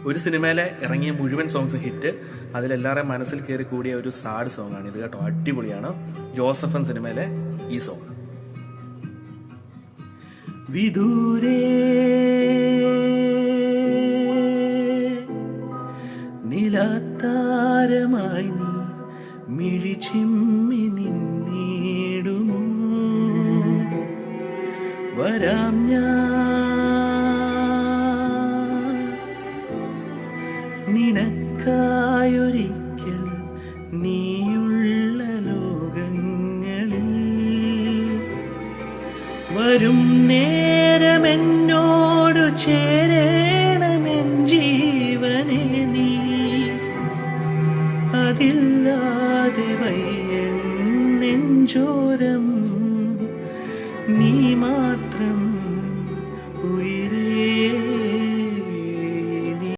ഒരു സിനിമയിലെ ഇറങ്ങിയ മുഴുവൻ സോങ്സ് ഹിറ്റ്, അതിലെല്ലാവരുടെയും മനസ്സിൽ കയറി കൂടിയ ഒരു സാഡ് സോങ് ആണ് ഇത് കേട്ടോ. അടിപൊളിയാണ്. ജോസഫൻ സിനിമയിലെ ഈ സോങ്. വിദൂരേ നിലാത്താരമായി നീ മിഴിച്ചിമ്മി നിന്നിടുമോ, വരാം ഞാൻ നിനക്കായൊരിക്കൽ നീയുള്ള ലോകങ്ങളിൽ. വരും നേരമെന്നോടു ചേരണമെൻ ജീവനെ നീ, അതില്ലാതെ വയ്യൻ നെഞ്ചോരം